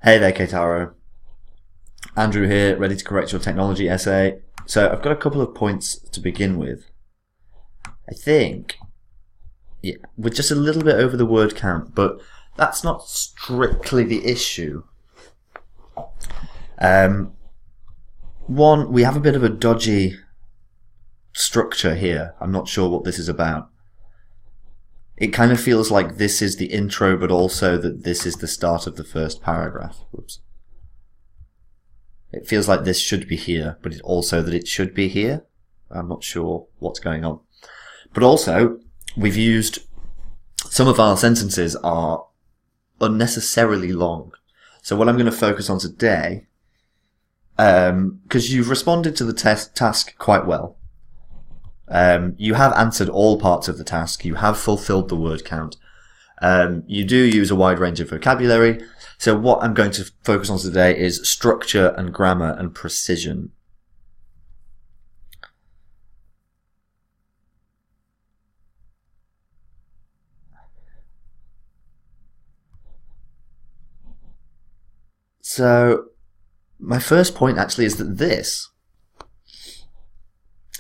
Hey there, Keitaro. Andrew here, ready to correct your technology essay. So I've got a couple of points to begin with. I think, we're just a little bit over the word count, but that's not strictly the issue. One, we have a bit of a dodgy structure here. I'm not sure what this is about. It kind of feels like this is the intro, but also that this is the start of the first paragraph. Whoops. It feels like this should be here, but it also that it should be here. I'm not sure what's going on. But also, we've used, some of our sentences are unnecessarily long. So what I'm going to focus on today, because you've responded to the task quite well. You have answered all parts of the task. You have fulfilled the word count. You do use a wide range of vocabulary. So what I'm going to focus on today is structure and grammar and precision. So my first point actually is that this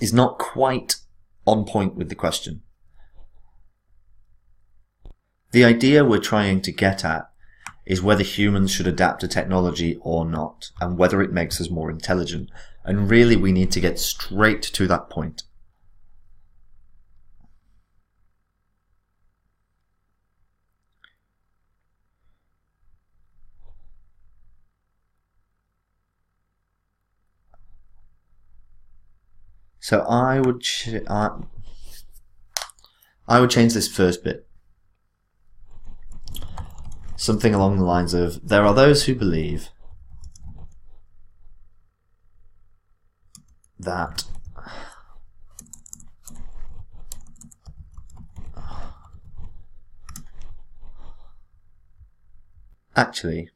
is not quite on point with the question. The idea we're trying to get at is whether humans should adapt to technology or not, and whether it makes us more intelligent. And really, we need to get straight to that point. So I would change this first bit. Something along the lines of, there are those who believe that actually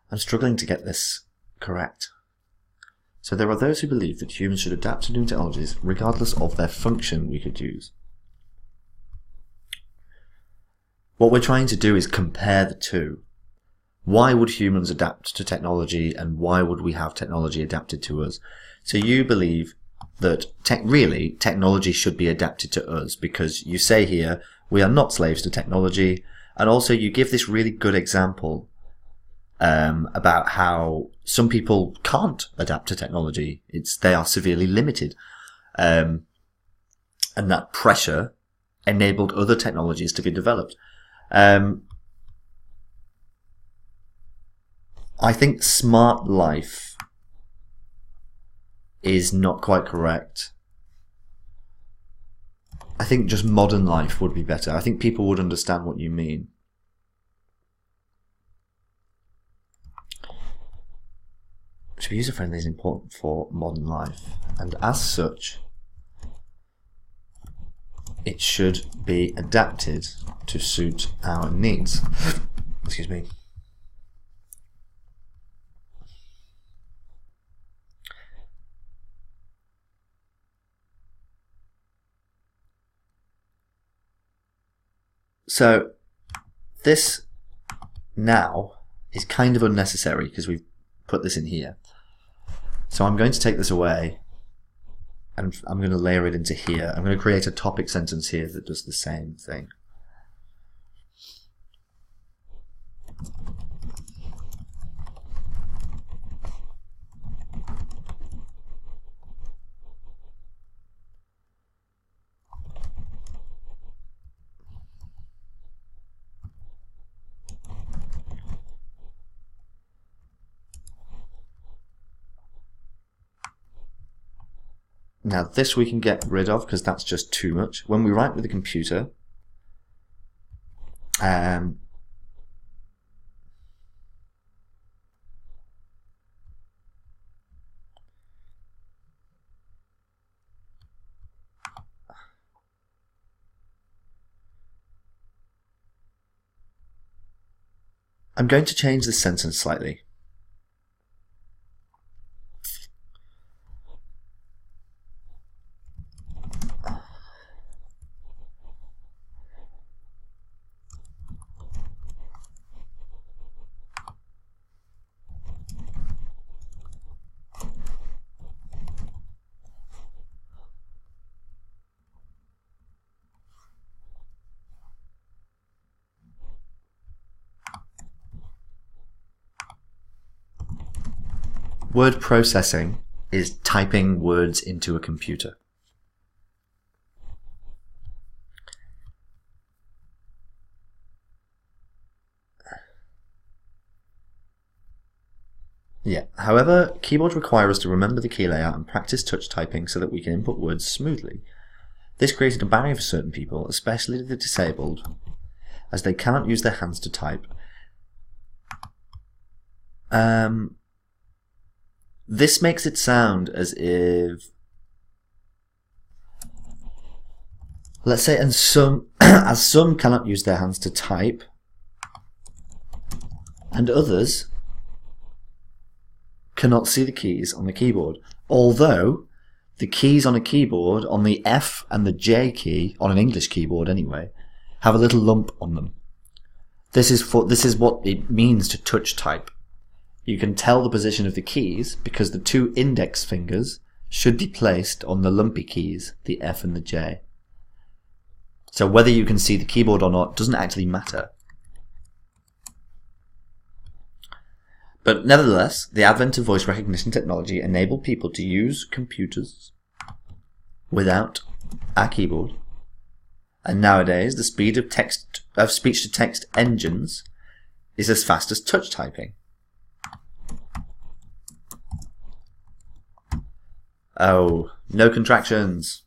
I'm struggling to get this correct. So there are those who believe that humans should adapt to new technologies regardless of their function we could use. What we're trying to do is compare the two. Why would humans adapt to technology, and why would we have technology adapted to us? So you believe that really technology should be adapted to us, because you say here we are not slaves to technology, and also you give this really good example about how some people can't adapt to technology. They are severely limited. And that pressure enabled other technologies to be developed. I think smart life is not quite correct. I think just modern life would be better. I think people would understand what you mean. To be user-friendly is important for modern life, and as such, it should be adapted to suit our needs. Excuse me. So this now is kind of unnecessary because we've put this in here. So I'm going to take this away and I'm going to layer it into here. I'm going to create a topic sentence here that does the same thing. Now this we can get rid of because that's just too much. When we write with a computer, I'm going to change this sentence slightly. Word processing is typing words into a computer. Yeah. However, keyboards require us to remember the key layout and practice touch typing so that we can input words smoothly. This created a barrier for certain people, especially the disabled, as they cannot use their hands to type. This makes it sound as if, let's say, and some, as some cannot use their hands to type, and others cannot see the keys on the keyboard. Although the keys on a keyboard, on the F and the J key, on an English keyboard anyway, have a little lump on them. This is what it means to touch type. You can tell the position of the keys because the two index fingers should be placed on the lumpy keys, the F and the J. So whether you can see the keyboard or not doesn't actually matter. But nevertheless, the advent of voice recognition technology enabled people to use computers without a keyboard. And nowadays, the speed of speech-to-text engines is as fast as touch typing. Oh, no contractions.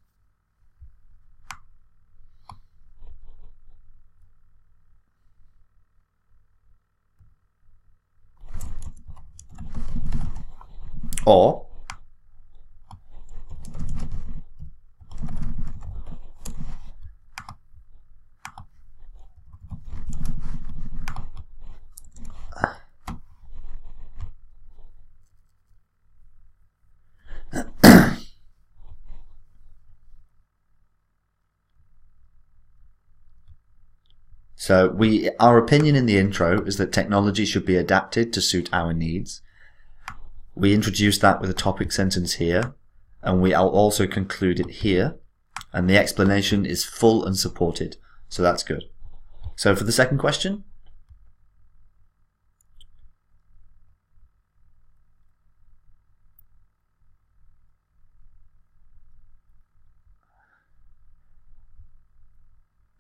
Or so our opinion in the intro is that technology should be adapted to suit our needs. We introduce that with a topic sentence here, and we also conclude it here, and the explanation is full and supported, so that's good. So for the second question,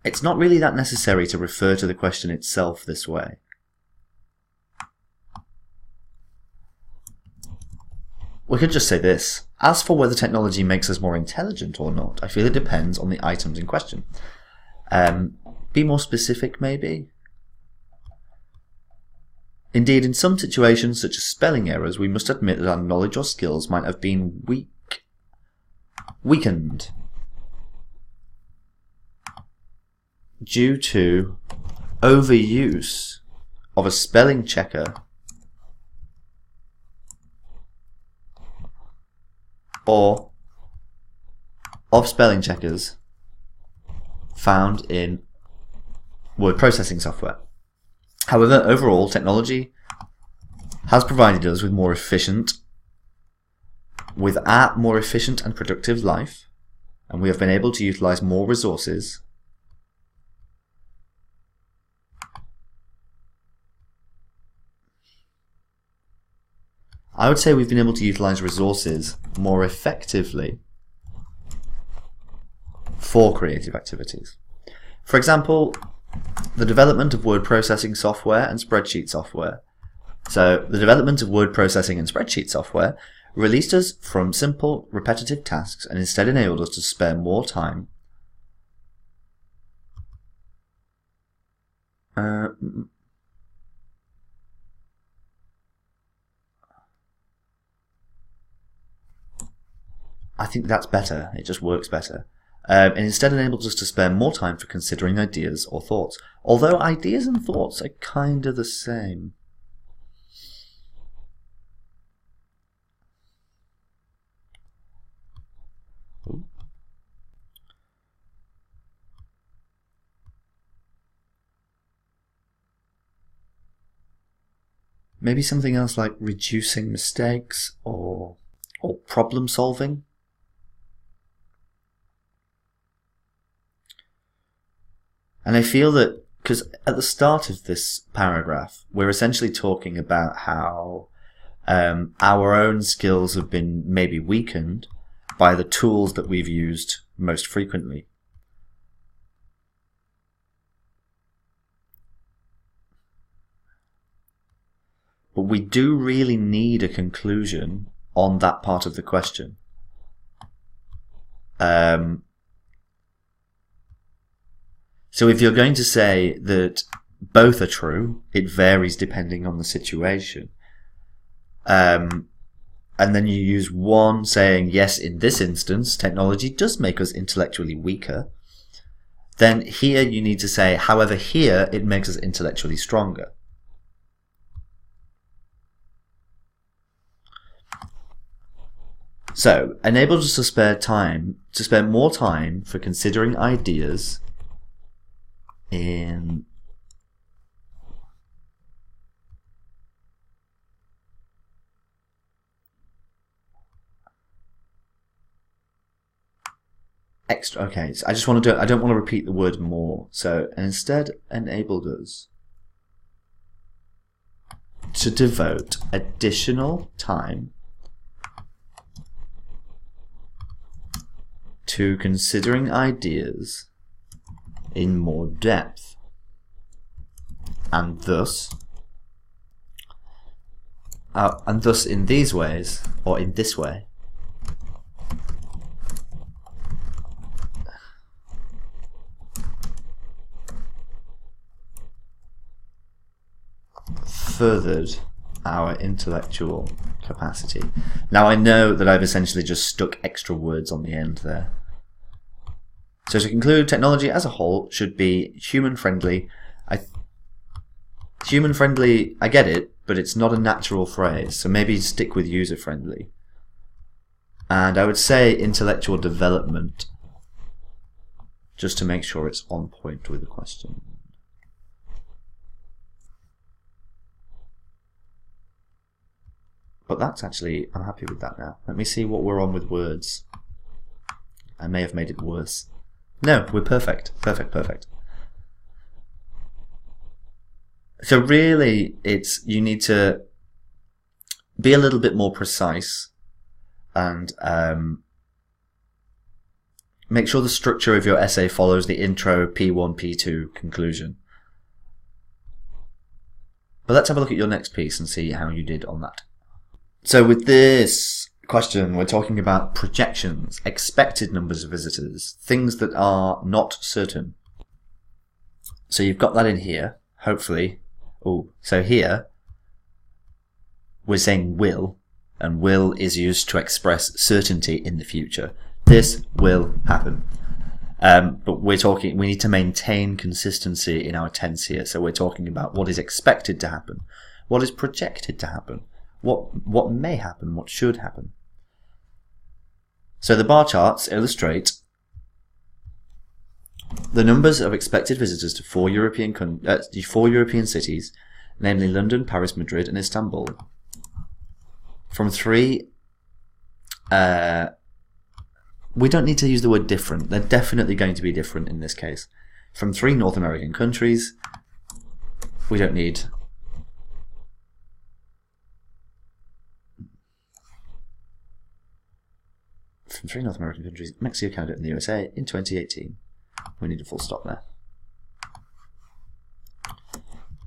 it's not really that necessary to refer to the question itself this way. We could just say this. As for whether technology makes us more intelligent or not, I feel it depends on the items in question. Be more specific, maybe? Indeed, in some situations, such as spelling errors, we must admit that our knowledge or skills might have been weakened due to overuse of a spelling checker or of spelling checkers found in word processing software. However, overall, technology has provided us with more efficient and productive life, and we have been able to utilize more resources I would say we've been able to utilize resources more effectively for creative activities. For example, the development of word processing software and spreadsheet software. So the development of word processing and spreadsheet software released us from simple, repetitive tasks and instead enabled us to spare more time I think that's better. It just works better. And instead enables us to spare more time for considering ideas or thoughts. Although ideas and thoughts are kind of the same. Ooh. Maybe something else like reducing mistakes or problem solving. And I feel that, because at the start of this paragraph, we're essentially talking about how our own skills have been maybe weakened by the tools that we've used most frequently. But we do really need a conclusion on that part of the question. So if you're going to say that both are true, it varies depending on the situation. And then you use one saying, yes, in this instance, technology does make us intellectually weaker. Then here you need to say, however, here it makes us intellectually stronger. So, enables us to spare more time for considering ideas in extra. Okay, so I just want to do. I don't want to repeat the word more. So instead, enabled us to devote additional time to considering ideas in more depth, and thus in these ways, or in this way, furthered our intellectual capacity. Now I know that I've essentially just stuck extra words on the end there. So to conclude, technology as a whole should be human-friendly. Human-friendly, I get it, but it's not a natural phrase, so maybe stick with user-friendly. And I would say intellectual development, just to make sure it's on point with the question. But that's actually, I'm happy with that now. Let me see what we're on with words. I may have made it worse. No, we're perfect. Perfect. So really, you need to be a little bit more precise and make sure the structure of your essay follows the intro, P1, P2, conclusion. But let's have a look at your next piece and see how you did on that. So with this question, we're talking about projections, expected numbers of visitors, things that are not certain. So you've got that in here, hopefully. Oh, so here we're saying will, and will is used to express certainty in the future. This will happen. But we need to maintain consistency in our tense here. So we're talking about what is expected to happen, what is projected to happen, what may happen, what should happen. So the bar charts illustrate the numbers of expected visitors to four European cities, namely London, Paris, Madrid, and Istanbul. From three, we don't need to use the word different. They're definitely going to be different in this case. From 3 North American countries, we don't need from 3 North American countries, Mexico, Canada, and the USA in 2018. We need a full stop there.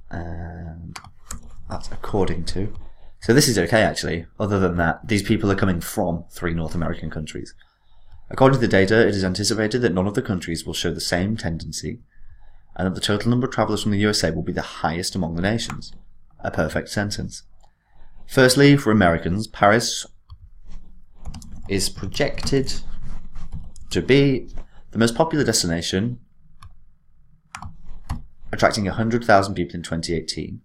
And that's according to. So this is okay, actually. Other than that, these people are coming from 3 North American countries. According to the data, it is anticipated that none of the countries will show the same tendency, and that the total number of travellers from the USA will be the highest among the nations. A perfect sentence. Firstly, for Americans, Paris is projected to be the most popular destination, attracting 100,000 people in 2018,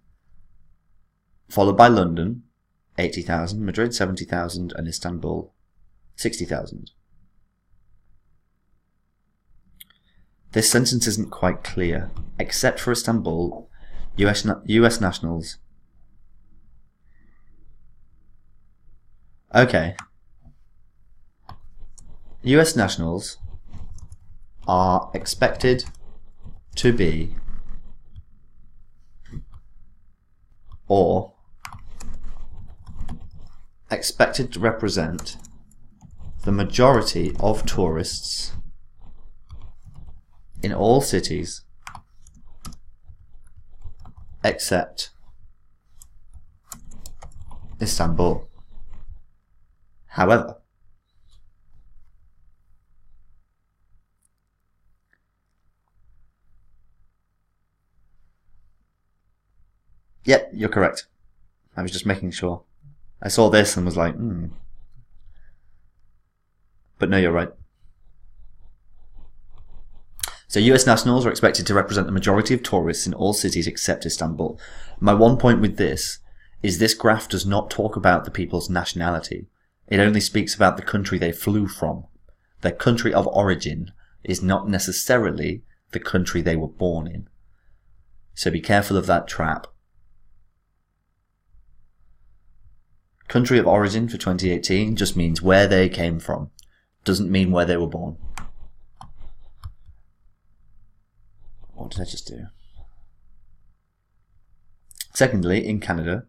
followed by London, 80,000, Madrid, 70,000, and Istanbul, 60,000. This sentence isn't quite clear. Except for Istanbul, US nationals. Okay. US nationals are expected to be, or expected to represent, the majority of tourists in all cities except Istanbul. However, yep, you're correct. I was just making sure. I saw this and was like, But no, you're right. So US nationals are expected to represent the majority of tourists in all cities except Istanbul. My one point with this is this graph does not talk about the people's nationality. It only speaks about the country they flew from. Their country of origin is not necessarily the country they were born in. So be careful of that trap. Country of origin for 2018 just means where they came from. Doesn't mean where they were born. What did I just do? Secondly, in Canada,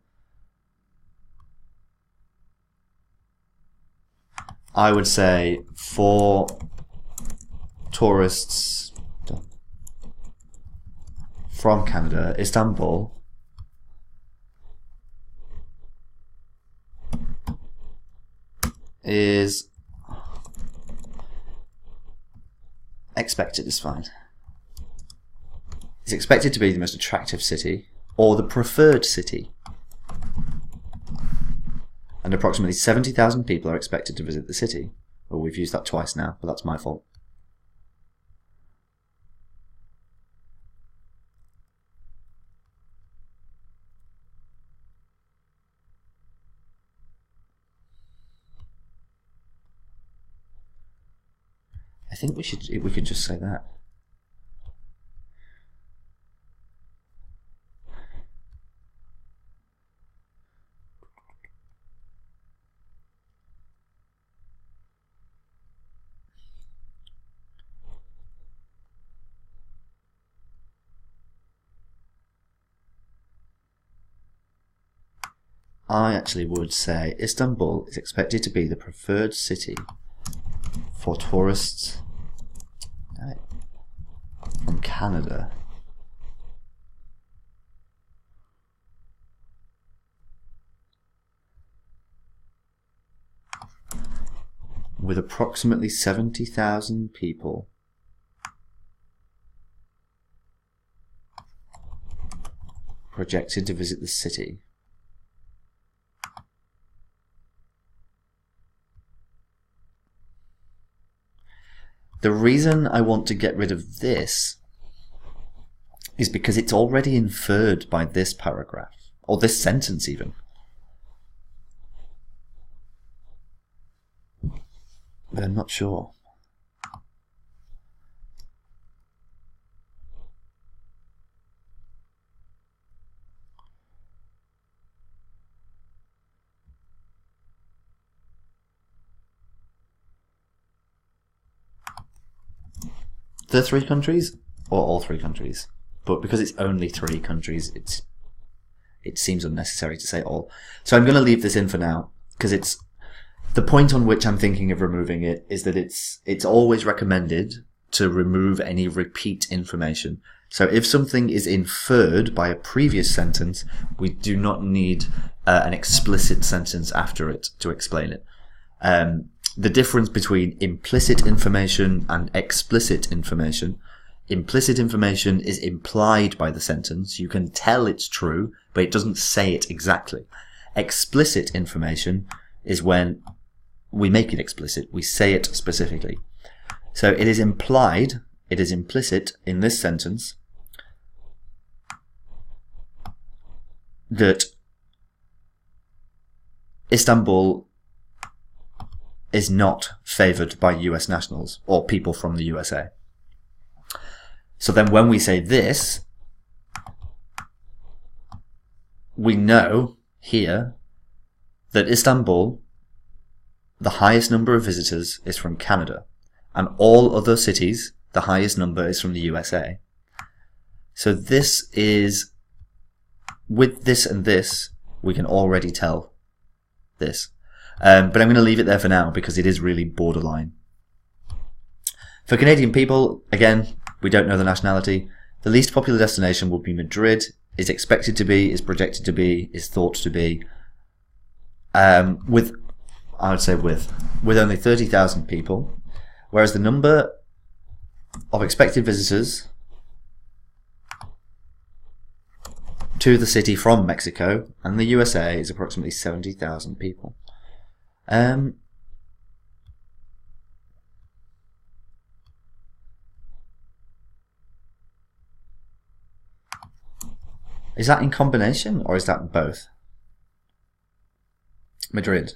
I would say for tourists from Canada, Istanbul is expected is fine. It's expected to be the most attractive city, or the preferred city. And approximately 70,000 people are expected to visit the city. Well, we've used that twice now, but that's my fault. I think we could just say that. I actually would say Istanbul is expected to be the preferred city for tourists from Canada. With approximately 70,000 people projected to visit the city. The reason I want to get rid of this is because it's already inferred by this paragraph, or this sentence even. But I'm not sure. The 3 countries, or all 3 countries? But because it's only 3 countries, it seems unnecessary to say all. So I'm going to leave this in for now, because it's the point on which I'm thinking of removing it is that it's always recommended to remove any repeat information. So if something is inferred by a previous sentence, we do not need an explicit sentence after it to explain it. The difference between implicit information and explicit information. Implicit information is implied by the sentence. You can tell it's true, but it doesn't say it exactly. Explicit information is when we make it explicit. We say it specifically. So it is implied, it is implicit in this sentence that Istanbul is not favoured by US nationals or people from the USA. So then when we say this, we know here that Istanbul, the highest number of visitors is from Canada, and all other cities, the highest number is from the USA. So this is, with this and this, we can already tell this. But I'm going to leave it there for now because it is really borderline. For Canadian people, again, we don't know the nationality. The least popular destination will be Madrid, is expected to be, is projected to be, is thought to be. With only 30,000 people, whereas the number of expected visitors to the city from Mexico and the USA is approximately 70,000 people. Is that in combination or is that both? Madrid,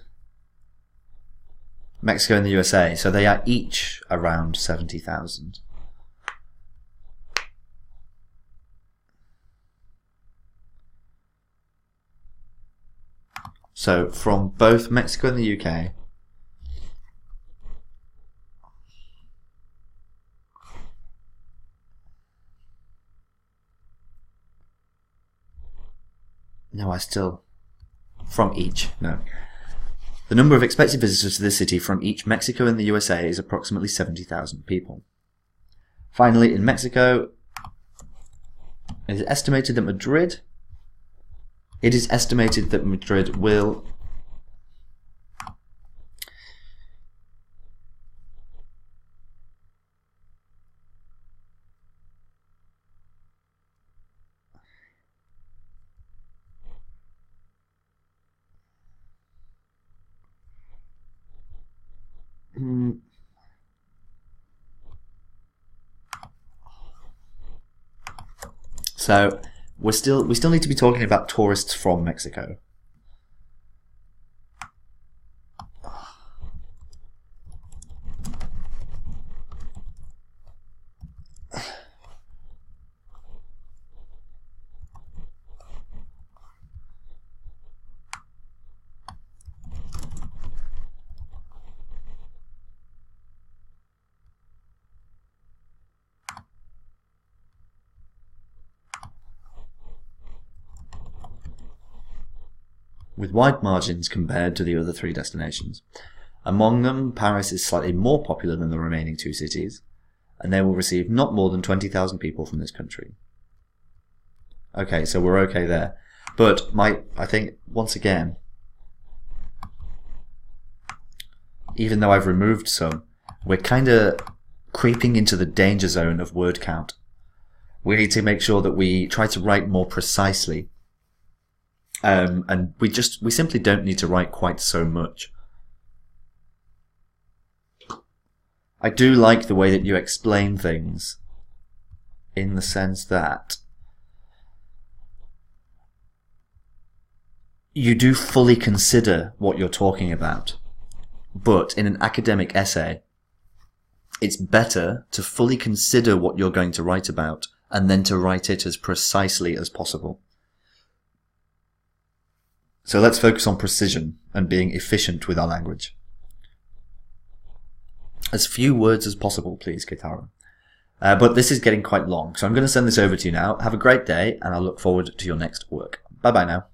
Mexico and the USA, so they are each around 70,000. So from both Mexico and the UK, from each, no. The number of expected visitors to this city from each Mexico and the USA is approximately 70,000 people. Finally, in Mexico, it is estimated that Madrid will So we still need to be talking about tourists from Mexico. With wide margins compared to the other three destinations. Among them, Paris is slightly more popular than the remaining two cities, and they will receive not more than 20,000 people from this country. Okay, so we're okay there. But I think, once again, even though I've removed some, we're kind of creeping into the danger zone of word count. We need to make sure that we try to write more precisely. And we simply don't need to write quite so much. I do like the way that you explain things, in the sense that you do fully consider what you're talking about. But in an academic essay, it's better to fully consider what you're going to write about and then to write it as precisely as possible. So let's focus on precision and being efficient with our language. As few words as possible, please, Keitaro. But this is getting quite long, so I'm going to send this over to you now. Have a great day, and I'll look forward to your next work. Bye-bye now.